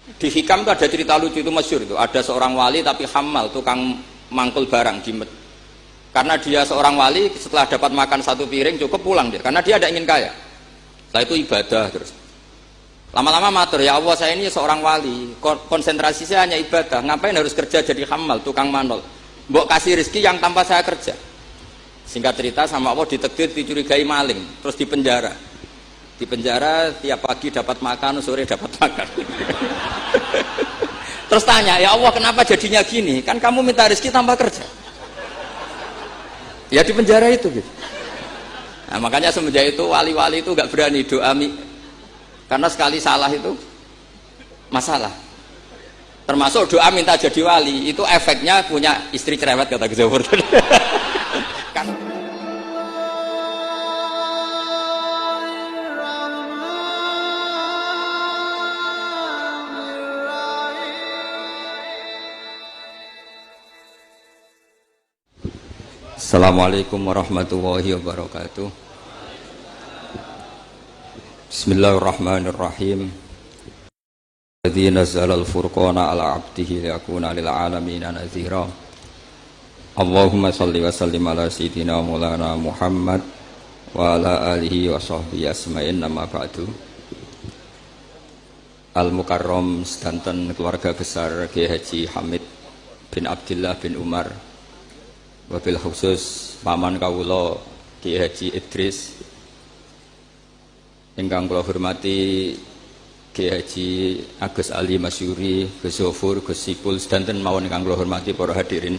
Di Hikam itu ada cerita lucu, itu masyhur itu. Ada seorang wali tapi hamal, tukang mangkul barang di karena dia seorang wali, setelah dapat makan satu piring cukup pulang dia, karena dia tidak ingin kaya. Setelah itu ibadah terus. Lama-lama matur, ya Allah saya ini seorang wali, konsentrasi saya hanya ibadah, ngapain harus kerja jadi hamal, tukang manol. Mbok kasih rezeki yang tanpa saya kerja. Singkat cerita sama Allah ditegir dicurigai maling, terus dipenjara. Di penjara tiap pagi dapat makan, sore dapat makan. Terus tanya, ya Allah kenapa jadinya gini? Kan kamu minta rezeki tanpa kerja. Ya di penjara itu gitu. Nah, makanya semenjak itu wali-wali itu gak berani doa karena sekali salah itu masalah. Termasuk doa minta jadi wali itu efeknya punya istri cerewet kata Gus Zafur. Kan Assalamualaikum warahmatullahi wabarakatuh. Bismillahirrahmanirrahim. Alladzi nazzala al-furqana ala 'abdihi liyakuna lil 'alamin nadhira. Allahumma shalli wa sallim ala sayyidina maulana Muhammad wa ala alihi wa sahbihi asma'in nama ba'du. Al-Mukarram sedanten keluarga besar Kiai Haji Hamid bin Abdillah bin Umar, wabil khusus paman kawula Kiai Haji Idris, ingkang kula hormati Kiai Haji Agus Ali Masyuri, Gus Zafur, Gus Sipul, sedanten mawon ingkang kula hormati para hadirin.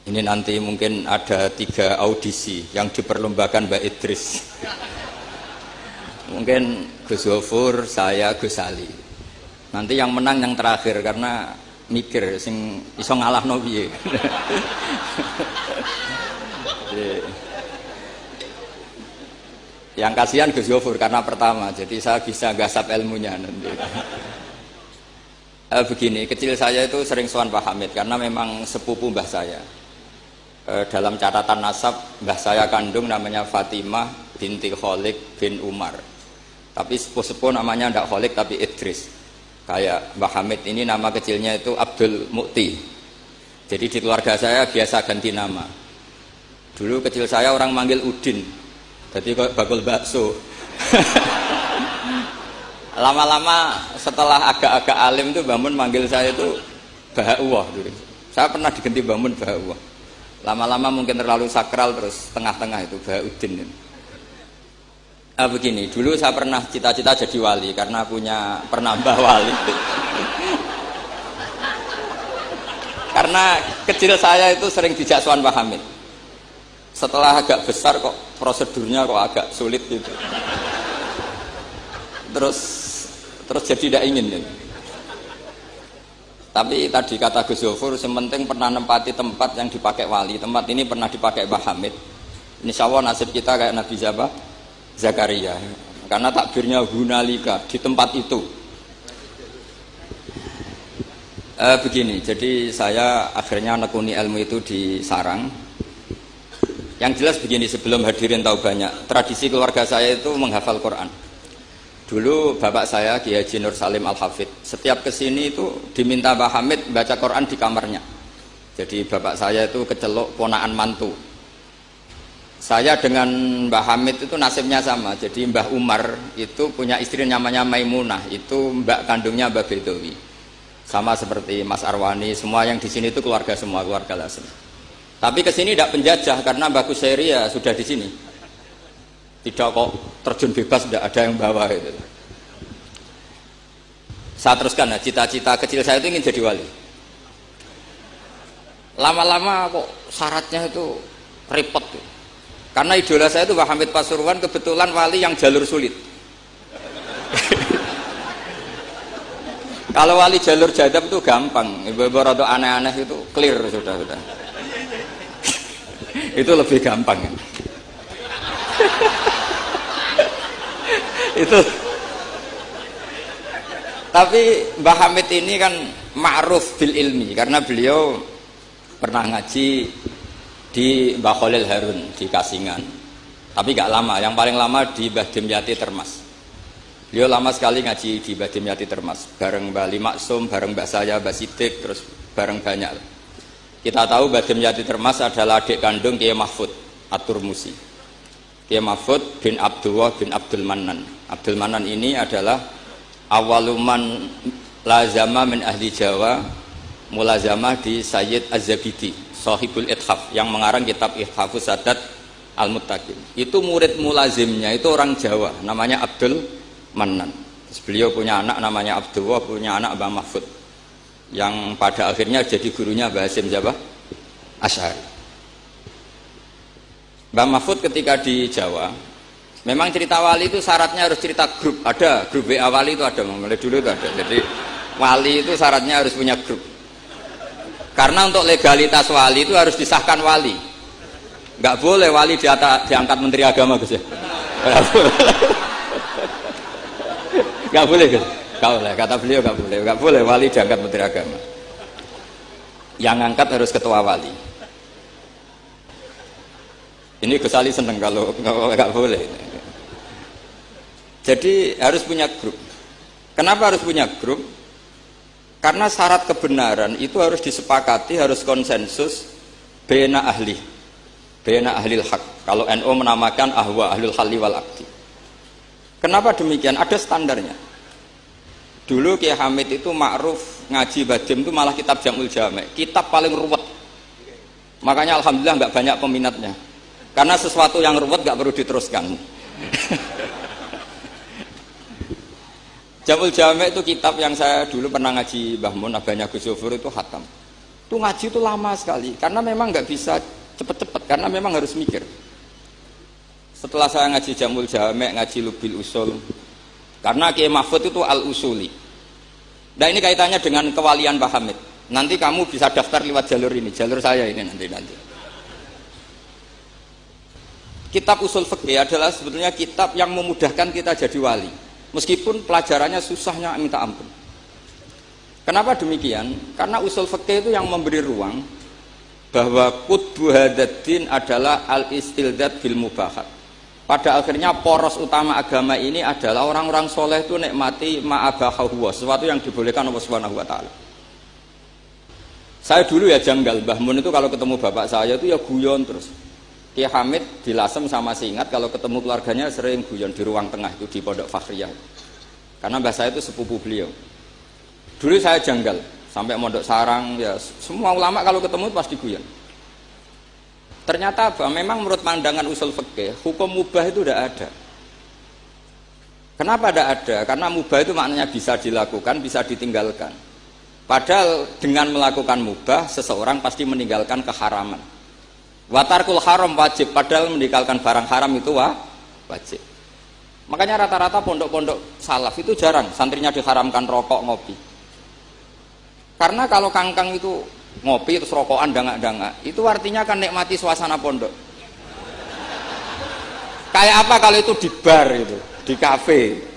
Ini nanti mungkin ada 3 audisi yang diperlombakan Mbak Idris. Mungkin Gus Zafur, saya, Gus Ali. Nanti yang menang yang terakhir karena mikir sing iso ngalahno piye. Yang kasihan Gus Zafur karena pertama, jadi saya bisa gasap ilmunya nanti. Begini, kecil saya itu sering sowan Pak Hamid karena memang sepupu mbah saya. Dalam catatan nasab mbah saya kandung namanya Fatimah binti Kholik bin Umar. Tapi sepuh-sepuh namanya tidak Kholik tapi Idris. Kayak Mbah Hamid ini nama kecilnya itu Abdul Mukti. Jadi di keluarga saya biasa ganti nama. Dulu kecil saya orang manggil Udin, jadi kok bakul bakso. Lama-lama setelah agak-agak alim itu Mbah Mun manggil saya itu Bahauwah dulu. Saya pernah diganti Mbah Mun Bahauwah. Lama-lama mungkin terlalu sakral terus tengah-tengah itu Bahaudin. Begini, dulu saya pernah cita-cita jadi wali karena punya penambah wali. Karena kecil saya itu sering dijak sowan Pak Hamid. Setelah agak besar kok prosedurnya kok agak sulit gitu. Terus jadi tidak ingin ya. Tapi tadi kata Gus Zafur, sementing pernah nempati tempat yang dipakai wali. Tempat ini pernah dipakai Pak Hamid. Insya Allah nasib kita kayak Nabi Zakaria, karena takbirnya hunalika di tempat itu. Begini, jadi saya akhirnya nekuni ilmu itu di sarang. Yang jelas begini, sebelum hadirin tahu banyak, tradisi keluarga saya itu menghafal Quran. Dulu bapak saya Kiai Haji Nur Salim Al-Hafidh setiap kesini itu diminta Pak Hamid baca Quran di kamarnya. Jadi bapak saya itu kecelok ponakan mantu. Saya dengan Mbah Hamid itu nasibnya sama. Jadi Mbah Umar itu punya istri namanya Maimunah, itu mbak kandungnya Mbah Bedowi. Sama seperti Mas Arwani, semua yang di sini itu keluarga semua, keluarga Lasem. Tapi ke sini tidak penjajah karena Mbah Kusairi ya sudah di sini. Tidak kok terjun bebas, tidak ada yang bawa itu. Saya teruskan, nah, cita-cita kecil saya itu ingin jadi wali. Lama-lama kok syaratnya itu repot tuh. Karena idola saya itu Pak Hamid Pasuruan, kebetulan wali yang jalur sulit. Kalau wali jalur jadab itu gampang, ibu-ibu rada aneh-aneh itu clear sudah. Itu lebih gampang. Itu. Tapi Mbah Hamid ini kan ma'ruf bil ilmi karena beliau pernah ngaji di Mbah Khalil Harun di Kasingan, tapi gak lama, yang paling lama di Mbah Dimyati Termas. Beliau lama sekali ngaji di Mbah Dimyati Termas, bareng Mbah Limaksum, bareng Mbah saya, Mbah Sidik, terus bareng banyak. Kita tahu Mbah Dimyati Termas adalah adik kandung Kiai Mahfud At-Turmusi. Kiai Mahfud bin Abdullah bin Abdul Manan. Abdul Manan ini adalah awaluman lazama min ahli Jawa, mulazamah di Sayyid Az-Zabidi, Sahibul Ithaf, yang mengarang kitab Ithafus Sadat Al-Muttaqin. Itu murid mulazimnya, itu orang Jawa, namanya Abdul Manan. Beliau punya anak namanya Abdullah, punya anak Mbah Mahfud, yang pada akhirnya jadi gurunya Mbah Hasyim siapa? Asy'ari. Mbah Mahfud ketika di Jawa, memang cerita wali itu syaratnya harus cerita grup. Ada grup WA wali itu ada, mulai dulu itu ada. Jadi wali itu syaratnya harus punya grup. Karena untuk legalitas wali itu harus disahkan wali. Nggak boleh wali diangkat menteri agama Gus ya. Nggak boleh Gus. Nggak boleh, kata beliau nggak boleh wali diangkat menteri agama. Yang angkat harus ketua wali. Ini Gus Ali seneng kalau nggak boleh. Jadi harus punya grup. Kenapa harus punya grup? Karena syarat kebenaran itu harus disepakati, harus konsensus bena ahli hak. Kalau NU menamakan ahwa ahlul halli wal aqdi. Kenapa demikian? Ada standarnya. Dulu Kiai Hamid itu ma'ruf ngaji Badim itu malah kitab Jamul Jami', kitab paling ruwet. Makanya alhamdulillah nggak banyak peminatnya. Karena sesuatu yang ruwet nggak perlu diteruskan. Jamul Jami' itu kitab yang saya dulu pernah ngaji Mbah Mun, abahnya Gus Zofur itu khatam. Itu ngaji itu lama sekali karena memang nggak bisa cepet-cepet, karena memang harus mikir. Setelah saya ngaji Jamul Jami', ngaji Lubil Usul, karena Kiai Mahfud itu al-usuli. Nah ini kaitannya dengan kewalian Pak Hamid. Nanti kamu bisa daftar lewat jalur ini, jalur saya ini nanti. Kitab Usul Fiqih adalah sebetulnya kitab yang memudahkan kita jadi wali. Meskipun pelajarannya susahnya minta ampun. Kenapa demikian? Karena Usul Fiqih itu yang memberi ruang bahwa qutbu hadaddin adalah al-istildad bil mubahat. Pada akhirnya poros utama agama ini adalah orang-orang soleh itu nikmati ma'abahahu, sesuatu yang dibolehkan Allah Subhanahu wa ta'ala. Saya dulu ya janggal, Mbah Mun itu kalau ketemu bapak saya itu ya guyon terus. Kiai Hamid di Lasem sama Singat kalau ketemu keluarganya sering guyon di ruang tengah itu di Pondok Fakhriyah. Karena mbah saya itu sepupu beliau. Dulu saya janggal, sampai Mondok Sarang ya semua ulama kalau ketemu pasti guyon. Ternyata memang menurut pandangan usul fikih hukum mubah itu tidak ada. Kenapa tidak ada? Karena mubah itu maknanya bisa dilakukan, bisa ditinggalkan. Padahal dengan melakukan mubah seseorang pasti meninggalkan keharaman. Watarkul haram wajib, padahal meninggalkan barang haram itu wajib. Makanya rata-rata pondok-pondok salaf itu jarang santrinya diharamkan rokok, ngopi. Karena kalau kangkang itu ngopi terus rokokan dangak-dangak, itu artinya kan nikmati suasana pondok. Kayak apa kalau itu di bar itu, di kafe.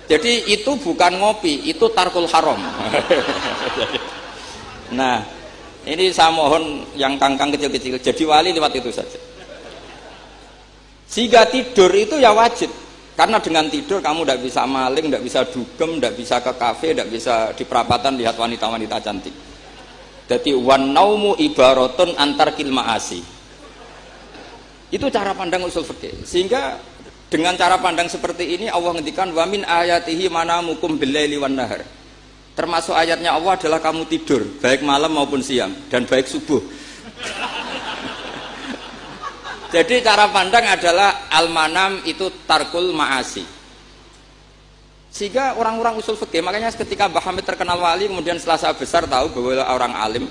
Jadi itu bukan ngopi, itu tarkul haram. Nah, ini saya mohon yang kangkang kecil-kecil jadi wali lewat itu saja. Sehingga tidur itu ya wajib. Karena dengan tidur kamu tidak bisa maling, tidak bisa dugem, tidak bisa ke kafe, tidak bisa di perapatan lihat wanita-wanita cantik. Jadi wan naumu ibaratun antar kilmaasi. Itu cara pandang usul fikih. Sehingga dengan cara pandang seperti ini Allah ngendikan wa min ayatihi manamukum billaili wan nahar. Termasuk ayatnya Allah adalah kamu tidur baik malam maupun siang dan baik subuh. Jadi cara pandang adalah al-manam itu tarkul ma'asi. Sehingga orang-orang usul fikih, makanya ketika Mbah Hamid terkenal wali, kemudian setelah saya besar tahu bahwa orang alim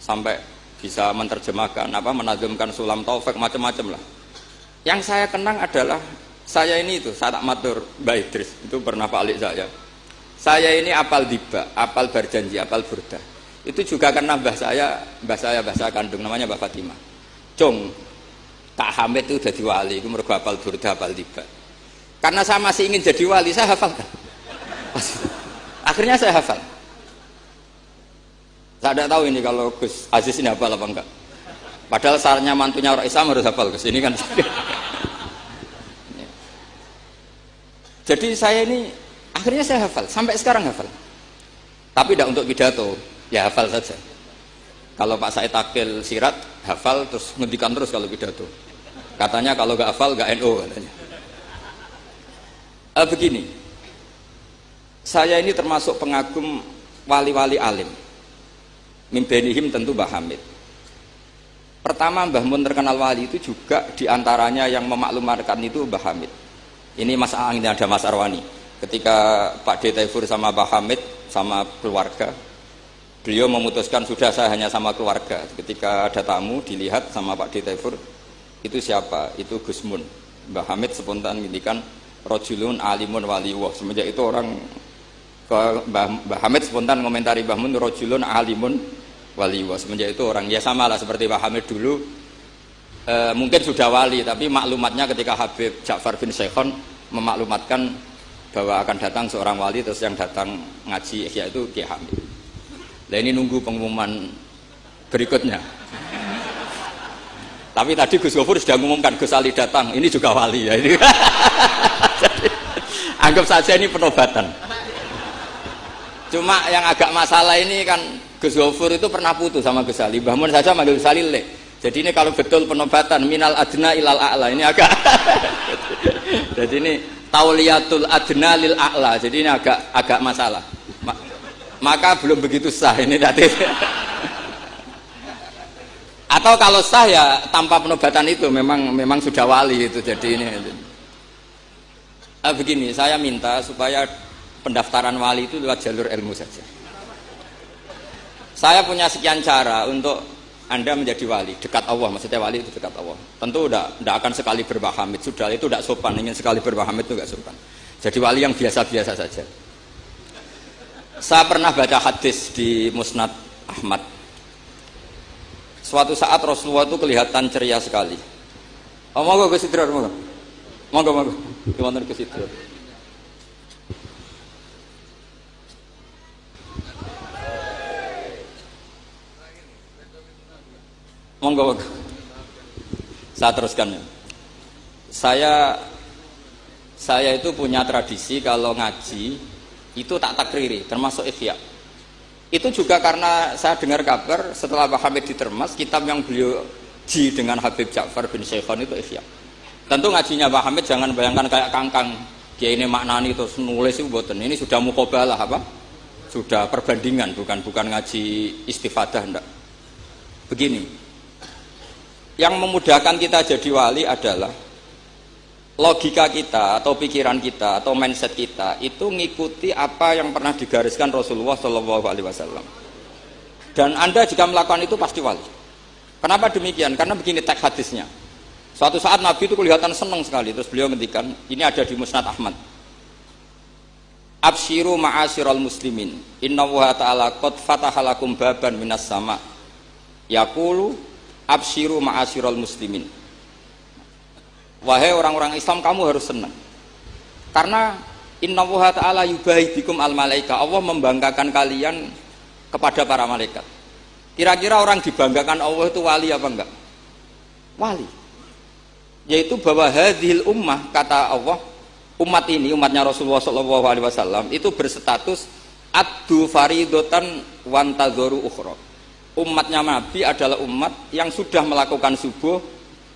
sampai bisa menerjemahkan menazamkan sulam taufik macam-macam lah. Yang saya kenang adalah saya ini itu, saya tak matur Mbah Idris, itu pernah Pak Alik saya. Saya ini apal diba, apal berjanji, apal burda. Itu juga karena mbah saya kandung namanya Mbah Fatimah. Cung, Kak Hamid itu jadi wali, itu mergo apal burda, apal diba. Karena saya masih ingin jadi wali, saya hafalkan. Akhirnya saya hafal. Saya tidak tahu ini kalau Gus Aziz ini hafal apa enggak. Padahal sarannya mantunya orang Islam harus hafal Gus. Ini kan. Jadi saya ini Akhirnya saya hafal, sampai sekarang hafal. Tapi tidak untuk pidato, ya hafal saja. Kalau Pak Said Akil sirat, hafal terus ngendikan terus kalau pidato. Katanya kalau nggak hafal nggak NU katanya. Begini, saya ini termasuk pengagum wali-wali alim. Mimbenihim tentu Mbah Hamid. Pertama Mbah Mun terkenal wali itu juga diantaranya yang memaklumatkan itu Mbah Hamid. Ini ini ada Mas Arwani. Ketika Pak D. Taifur sama Mbah Hamid sama keluarga, beliau memutuskan sudah saya hanya sama keluarga. Ketika ada tamu dilihat sama Pak D. Taifur, itu siapa? Itu Gus Mun. Mbah Hamid spontan ngintikan rojulun alimun waliwah. Semenjak itu orang ke Mbah Hamid spontan komentari Mbah Mun rojulun alimun waliwah. Semenjak itu orang ya sama lah seperti Mbah Hamid dulu mungkin sudah wali, tapi maklumatnya ketika Habib Ja'far bin Syekhon memaklumatkan bahwa akan datang seorang wali, terus yang datang ngaji Ihya itu Kiai Hamid. Nah ini nunggu pengumuman berikutnya. Tapi tadi Gus Gofur sudah mengumumkan Gus Ali datang, ini juga wali ya. Ini. Jadi, anggap saja ini penobatan. Cuma yang agak masalah ini kan Gus Gofur itu pernah putus sama Gus Ali. Mbah Mun saja manggil Gus Ali le. Jadi ini kalau betul penobatan minal adna ilal a'la ini agak. Jadi ini tauliyatul adna lil a'la. Jadi ini agak masalah. Maka belum begitu sah ini tadi. Atau kalau sah ya tanpa penobatan itu memang sudah wali itu. Jadi ini begini, saya minta supaya pendaftaran wali itu lewat jalur ilmu saja. Saya punya sekian cara untuk Anda menjadi wali, dekat Allah, maksudnya wali itu dekat Allah. Tentu tidak akan sekali Mbah Hamid, sudah itu tidak sopan, ingin sekali Mbah Hamid itu tidak sopan. Jadi wali yang biasa-biasa saja. Saya pernah baca hadis di Musnad Ahmad. Suatu saat Rasulullah itu kelihatan ceria sekali. Oh, monggo Gus Idrar, monggo. Gimana Gus Idrar? Monggo. Saya teruskan ya. Saya itu punya tradisi kalau ngaji itu tak takriri, termasuk Ihya. Itu juga karena saya dengar kabar setelah Mbah Hamid ditermas, kitab yang beliau ji dengan Habib Ja'far bin Syekhon itu Ihya. Tentu ngajinya Mbah Hamid jangan bayangkan kayak kangkang dia ini maknani terus nulis itu mboten. Ini sudah muqabalah apa? Sudah perbandingan, bukan ngaji istifadah ndak. Begini, yang memudahkan kita jadi wali adalah logika kita atau pikiran kita atau mindset kita itu ngikuti apa yang pernah digariskan Rasulullah SAW. Dan Anda jika melakukan itu pasti wali. Kenapa demikian? Karena begini teks hadisnya. Suatu saat Nabi itu kelihatan senang sekali, terus beliau ngendikan, ini ada di Musnad Ahmad. Absyiru ma'asyiral muslimin, innallaha ta'ala qad fatahalakum baban minas sama. Yaqulu absyiru ma'asyiral muslimin. Wahai orang-orang Islam, kamu harus senang. Karena innallaha ta'ala yubahi bikum al malaika. Allah membanggakan kalian kepada para malaikat. Kira-kira orang dibanggakan Allah itu wali apa enggak? Wali. Yaitu bahwa hadhil ummah, kata Allah, umat ini, umatnya Rasulullah SAW itu berstatus addu faridotan wantadzoru ukhra. Umatnya Nabi adalah umat yang sudah melakukan subuh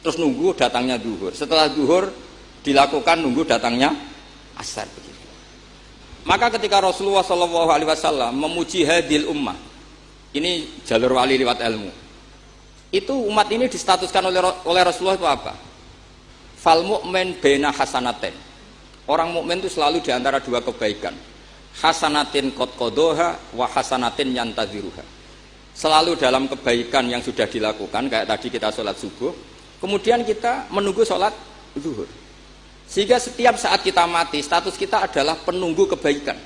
terus nunggu datangnya duhur. Setelah duhur dilakukan nunggu datangnya asar begitu. Maka ketika Rasulullah SAW memuji hadil ummah, ini jalur wali lewat ilmu, itu umat ini distatuskan oleh Rasulullah itu apa? Fal mu'min baina hasanaten. Orang mukmin itu selalu diantara dua kebaikan. Hasanatin qad qadoha wa hasanatin yantaziruha. Selalu dalam kebaikan yang sudah dilakukan, kayak tadi kita sholat subuh, kemudian kita menunggu sholat zuhur. Sehingga setiap saat kita mati, status kita adalah penunggu kebaikan.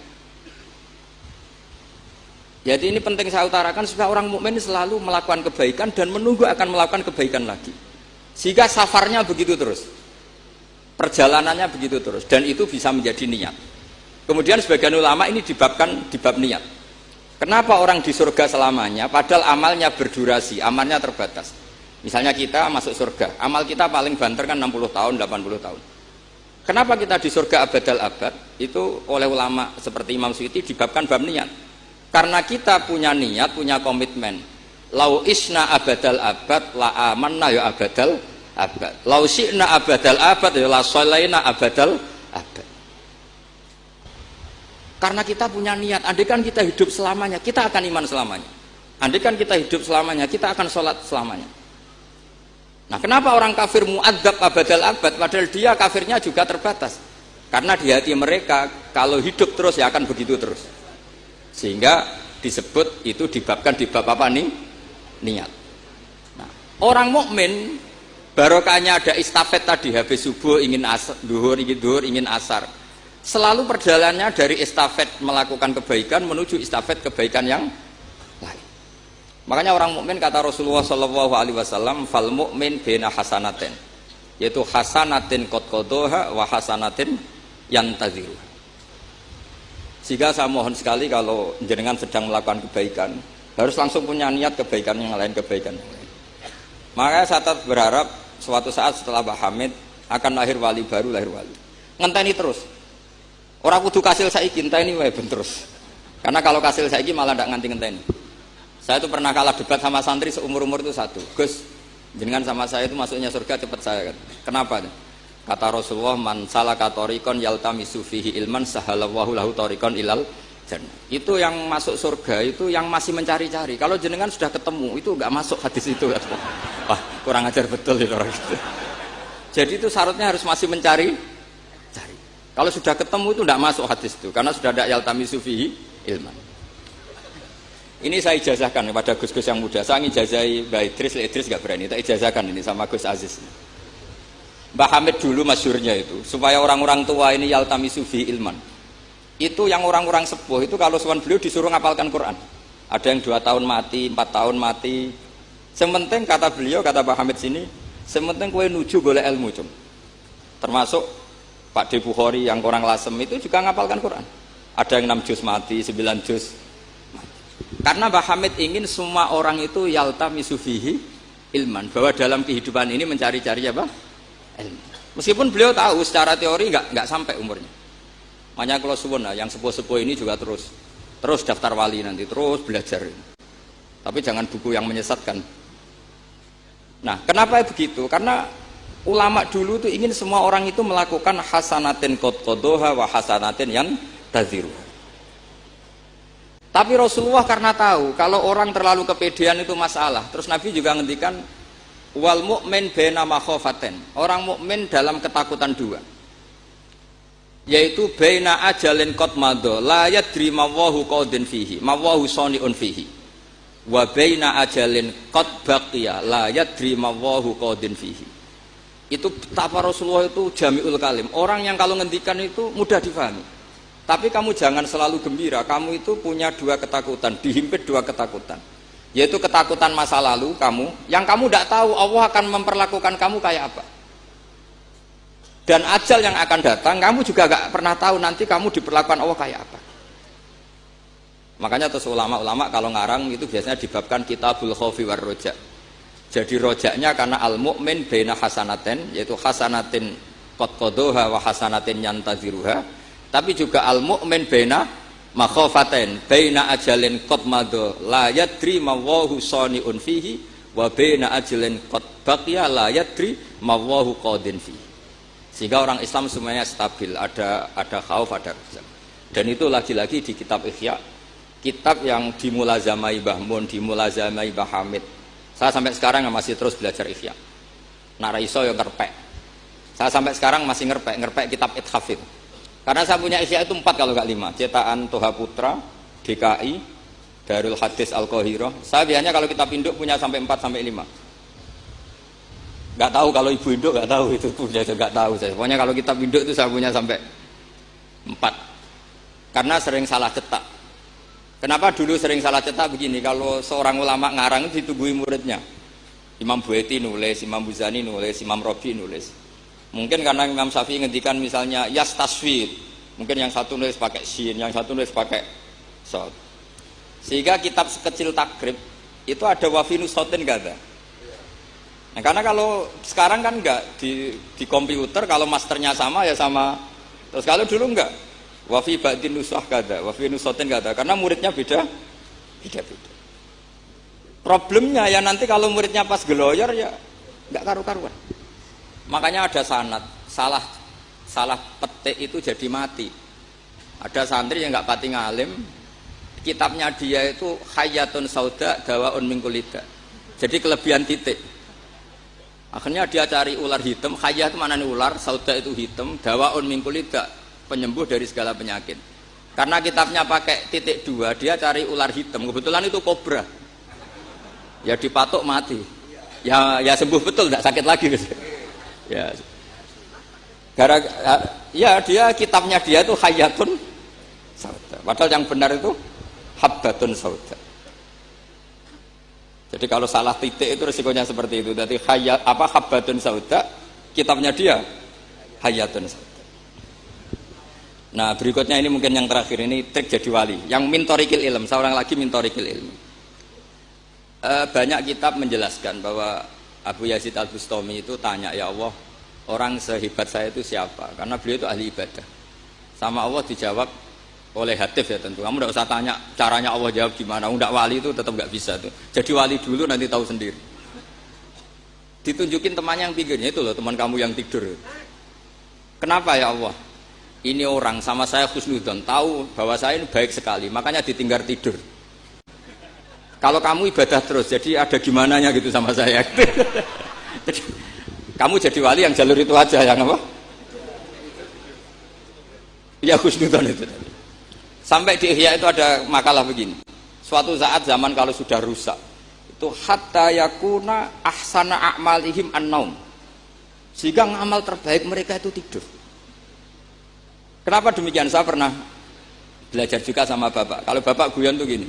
Jadi ini penting saya utarakan supaya orang mukmin selalu melakukan kebaikan dan menunggu akan melakukan kebaikan lagi. Sehingga safarnya begitu terus, perjalanannya begitu terus, dan itu bisa menjadi niat. Kemudian sebagian ulama ini dibabkan di bab niat. Kenapa orang di surga selamanya padahal amalnya berdurasi, amalnya terbatas. Misalnya kita masuk surga, amal kita paling banter kan 60 tahun, 80 tahun. Kenapa kita di surga abadal abad? Itu oleh ulama seperti Imam Suyuti dibabkan bab niat. Karena kita punya niat, punya komitmen. Lau isna abadal abad la amanna ya abadal abad. Lau syi'na abadal abad ya la sholaina abadal abad. Karena kita punya niat, andaikan kita hidup selamanya, kita akan iman selamanya. Andaikan kita hidup selamanya, kita akan sholat selamanya. Nah, kenapa orang kafir mu'adzab abadal abad padahal dia kafirnya juga terbatas? Karena di hati mereka kalau hidup terus ya akan begitu terus. Sehingga disebut itu dibabkan di bab apa nih? Niat. Nah, orang mukmin barokahnya ada istafet tadi, habis subuh ingin asar, duhur ingin asar. Selalu perjalanannya dari estafet melakukan kebaikan menuju estafet kebaikan yang lain. Makanya orang mukmin kata Rasulullah Shallallahu Alaihi Wasallam, fal mukmin bena hasanatin, yaitu hasanatin qad qadaha wa hasanatin yantaziru. Sehingga saya mohon sekali kalau jenengan sedang melakukan kebaikan harus langsung punya niat kebaikan yang lain, kebaikan yang lain. Makanya saya tetap berharap suatu saat setelah Mbah Hamid akan lahir wali baru, lahir wali. Ngenteni terus. Orang kudu kasil saiki ngenteni wae ben terus. Karena kalau kasil saiki malah ndak nganti ngenteni. Saya itu pernah kalah debat sama santri seumur-umur itu satu. Gus, jenengan sama saya itu masuknya surga cepat saya. Kenapa? Kata Rasulullah, man salaka tariqan yaltamisu fihi ilman sahalallahu lahu tariqan ilal jannah. Itu yang masuk surga itu yang masih mencari-cari. Kalau jenengan sudah ketemu itu enggak masuk hadis itu. Wah, kurang ajar betul itu orang itu. Jadi itu syaratnya harus masih mencari. Kalau sudah ketemu itu enggak masuk hadis itu karena sudah ada yaltamisu fihi ilman. Ini saya ijazahkan kepada Gus-Gus yang muda. Saya ngijazahi Mbak Idris nggak berani. Tak ijazahkan ini sama Gus Aziz. Mbah Hamid dulu masyhurnya itu supaya orang-orang tua ini yaltamisu fi ilman. Itu yang orang-orang sepuh itu kalau sowan beliau disuruh ngapalkan Quran. Ada yang 2 tahun mati, 4 tahun mati. Sementing kata beliau, kata Mbah Hamid sini, sementing kowe nuju golek ilmu cum. Termasuk Pak De Bukhari yang orang Lasem itu juga ngapalkan Quran. Ada yang 6 juz mati, 9 juz. Karena Mbah Hamid ingin semua orang itu yaltamisu fihi ilman, bahwa dalam kehidupan ini mencari-cari apa? Ilmu. Meskipun beliau tahu secara teori nggak sampai umurnya. Makanya kalau suwun yang sepuh-sepuh ini juga terus daftar wali nanti, terus belajar. Tapi jangan buku yang menyesatkan. Nah, kenapa begitu? Karena ulama dulu itu ingin semua orang itu melakukan hasanatin qad qadaha wa hasanatin yang taziru. Tapi Rasulullah karena tahu kalau orang terlalu kepedean itu masalah. Terus Nabi juga ngendikan wal mu'min baina makhafaten. Orang mukmin dalam ketakutan dua. Yaitu baina ajalin qad madha la yadri ma wahu qadin fihi, ma wahu saniun fihi. Wa baina ajalin qad baqiya la yadri ma wahu qadin fihi. Itu betapa Rasulullah itu jami'ul kalim. Orang yang kalau ngendikan itu mudah difahami. Tapi kamu jangan selalu gembira, kamu itu punya 2 ketakutan, dihimpit 2 ketakutan. Yaitu ketakutan masa lalu kamu, yang kamu tidak tahu Allah akan memperlakukan kamu kayak apa. Dan ajal yang akan datang, kamu juga gak pernah tahu nanti kamu diperlakukan Allah kayak apa. Makanya terus ulama-ulama kalau ngarang itu biasanya dibabkan kitabul khaufi war roja. Jadi rojaknya karena al-mu'min baina hasanatin, yaitu hasanatin qad qadaha wa hasanatin yantaziruha. Tapi juga al-mu'min baina makhafatin, baina ajalin qad madha la yadri ma wahu saniun fihi wa baina ajalin qad baqiya la yadri ma wahu qadin fihi. Sehingga orang Islam semuanya stabil, ada khauf, ada raja. Dan itu lagi-lagi di kitab Ihya, kitab yang dimulazamai Mbah Mun, dimulazamai Mbah Hamid. Saya sampai sekarang masih terus belajar Ihya. Nak ra iso ya ngerpek. Saya sampai sekarang masih ngerpek kitab Ithaf itu. Karena saya punya Ihya itu 4 kalau nggak 5, cetakan Toha Putra, DKI, Darul Hadis Al-Qahirah. Saya biasanya kalau kitab induk punya sampai 4 sampai 5. Nggak tahu kalau ibu induk nggak tahu itu punya, nggak tahu saya. Pokoknya kalau kitab induk itu saya punya sampai 4. Karena sering salah cetak. Kenapa dulu sering salah cetak begini? Kalau seorang ulama ngarang itu ditungguin muridnya. Imam Bueti nulis, Imam Buzani nulis, Imam Robi nulis. Mungkin karena Imam Syafi'i ngendikan misalnya yas taswid, mungkin yang satu nulis pakai shin, yang satu nulis pakai shod. Sehingga kitab sekecil takrib itu ada wafinu sotin gak ada. Nah, karena kalau sekarang kan enggak di komputer kalau masternya sama ya sama. Terus kalau dulu enggak. Wa fi ba'din nusah kada, wa fi nusatin kada. Karena muridnya beda. Problemnya ya nanti kalau muridnya pas geloyor ya enggak karu-karuan. Makanya ada sanad, salah petik itu jadi mati. Ada santri yang enggak pati ngalim, kitabnya dia itu Hayatun Sauda Dawaun min Kulida. Jadi kelebihan titik. Akhirnya dia cari ular hitam, Hayat itu mana nih ular, Sauda itu hitam, Dawaun min Kulida, penyembuh dari segala penyakit. Karena kitabnya pakai titik 2, dia cari ular hitam. Kebetulan itu kobra. Ya dipatok mati. Ya sembuh betul, tidak sakit lagi. Ya. Ya dia kitabnya dia itu Hayatun Sauda. Padahal yang benar itu Habbatun Sauda. Jadi kalau salah titik itu resikonya seperti itu. Jadi Habbatun Sauda, kitabnya dia Hayatun Sauda. Nah berikutnya ini mungkin yang terakhir, ini trik jadi wali. Yang mintorikil ilm, seorang lagi mintorikil ilm. Banyak kitab menjelaskan bahwa Abu Yazid Al-Bustami itu tanya, ya Allah, orang sehebat saya itu siapa? Karena beliau itu ahli ibadah. Sama Allah dijawab oleh hatif ya tentu. Kamu tidak usah tanya caranya Allah jawab gimana. Tidak wali itu tetap nggak bisa tuh. Jadi wali dulu nanti tahu sendiri. Ditunjukin temannya yang pinggirnya itu loh, teman kamu yang tidur. Kenapa ya Allah? Ini orang sama saya husnudzon, tahu bahwa saya ini baik sekali, makanya ditinggal tidur. Kalau kamu ibadah terus, jadi ada gimananya gitu sama saya. Jadi, kamu jadi wali yang jalur itu aja, yang apa? Ya husnudzon itu. Sampai di Ihya itu ada makalah begini. Suatu saat zaman kalau sudah rusak, itu hatta yakuna ahsana a'malihim an-naum. Sehingga amal terbaik mereka itu tidur. Kenapa demikian? Saya pernah belajar juga sama bapak. Kalau bapak guyon tuh gini,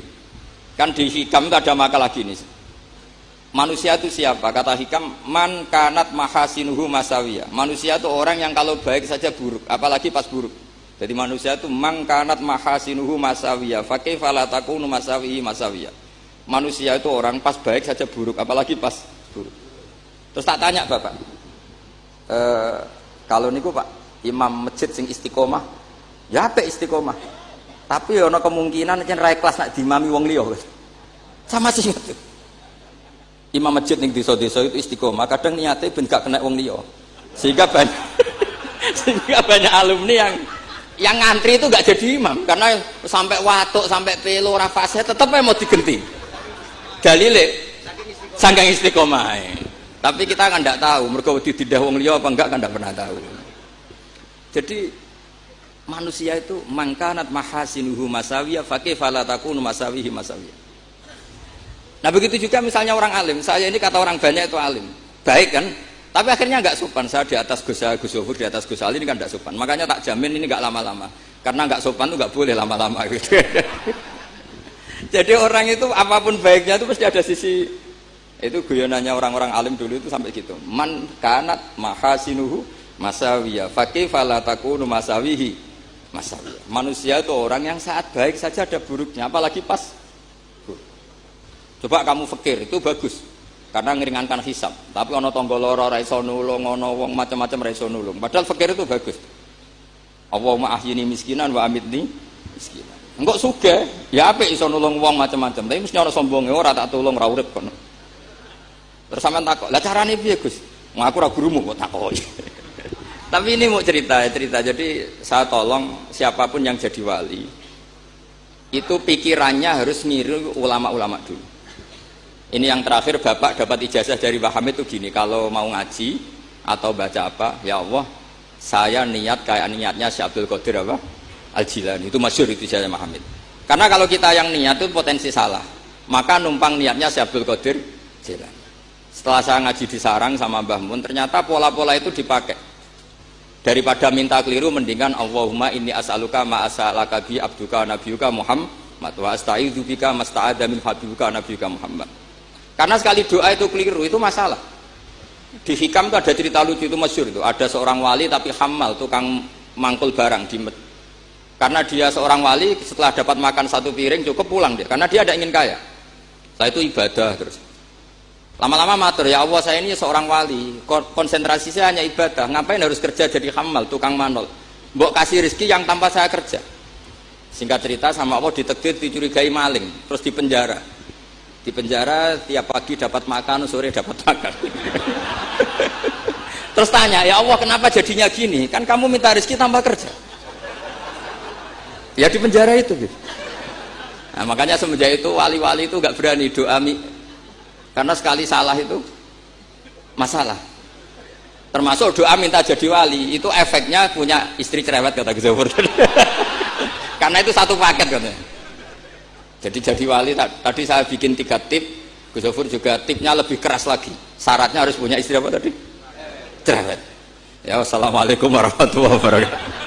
kan di Hikam itu ada makalah gini. Manusia itu siapa? Kata Hikam, man kanat mahasinuhu masawiyah. Manusia itu orang yang kalau baik saja buruk, apalagi pas buruk. Jadi manusia itu man kanat mahasinuhu masawiyah. Fakaifa la takunu masawihi masawiyah. Manusia itu orang pas baik saja buruk, apalagi pas buruk. Terus tak tanya bapak, kalau niku pak imam masjid sing istiqomah, ya apik istiqomah. Tapi ana kemungkinan yen ra ikhlas nak diimami wong liya. Sama sih. Imam masjid ning desa-desa itu istiqomah, kadang niate ben gak kena wong liya. Sehingga banyak alumni yang ngantri itu gak jadi imam karena sampai watuk, sampai pelo ora fase tetep mau digenti. Dalile saking istiqomah. Tapi kita kan ndak tahu mergo ditindah wong liya apa enggak kan ndak pernah tahu. Jadi manusia itu mangkanat mahasinuhu masawiyah fakaifa la takunu masawihi masawiyah. Nah begitu juga misalnya orang alim, saya ini kata orang banyak itu alim, baik kan? Tapi akhirnya nggak sopan. Saya di atas Gus Yofur, di atas Gus Ali ini kan nggak sopan. Makanya tak jamin ini nggak lama-lama, karena nggak sopan itu nggak boleh lama-lama gitu. Jadi orang itu apapun baiknya itu pasti ada sisi. Itu guyonannya orang-orang alim dulu itu sampai gitu. Man kanat mahasinuhu masawiyah fakaifa la takunu masawihi masawiyah. Manusia itu orang yang saat baik saja ada buruknya, apalagi pas buruk. Coba kamu fikir itu bagus karena ngeringankan hisab. Tapi ana tangga lara ra iso nulung, ana wong macam-macam ra iso nulung. Padahal fikir itu bagus. Allahumma ahyini miskinan wa amitni miskinan. Engko sugih ya apik iso nulung wong macam-macam. Tapi mesti ana sombonge ora tak tulung ra urip kono. Terus sampean takok, "Lah carane piye, Gus?" Wong aku ora gurumu kok takoki. Tapi ini mau cerita. Jadi saya tolong siapapun yang jadi wali itu pikirannya harus niru ulama-ulama dulu. Ini yang terakhir, bapak dapat ijazah dari Mbah Hamid itu gini, kalau mau ngaji atau baca apa, ya Allah saya niat kayak niatnya Syekh Abdul Qadir apa? Al-Jilani. Itu masyhur itu ijazah Mbah Hamid. Karena kalau kita yang niat itu potensi salah, maka numpang niatnya Syekh Abdul Qadir Jilani. Setelah saya ngaji di sarang sama Mbah Mun, ternyata pola-pola itu dipakai. Daripada minta keliru, mendingan Allahumma inni as'aluka ma as'alaka bi abduka nabiyuka Muhammad wa asta'idzu bika masta'adza min habibika nabiyuka Muhammad. Karena sekali doa itu keliru itu masalah. Di Hikam itu ada cerita lucu itu masyhur itu. Ada seorang wali tapi hamal, tukang mangkul barang di karena dia seorang wali, setelah dapat makan satu piring cukup pulang dia. Karena dia tidak ingin kaya. Setelah itu ibadah terus. Lama-lama matur, ya Allah saya ini seorang wali, konsentrasi saya hanya ibadah, ngapain harus kerja jadi hamal, tukang manol, mbok kasih rezeki yang tanpa saya kerja. Singkat cerita sama Allah ditakdir dicurigai maling, terus dipenjara. Dipenjara tiap pagi dapat makan, sore dapat makan. Terus tanya, ya Allah kenapa jadinya gini? Kan kamu minta rezeki tanpa kerja. Ya di penjara itu gitu. Nah, makanya semenjak itu wali-wali itu gak berani doa karena sekali salah itu masalah. Termasuk doa minta jadi wali itu efeknya punya istri cerewet kata Gus Zafur. Karena itu satu paket katanya. Jadi wali tadi saya bikin 3 tip, Gus Zafur juga tipnya lebih keras lagi. Syaratnya harus punya istri apa tadi? Cerewet. Ya, wassalamualaikum warahmatullahi wabarakatuh.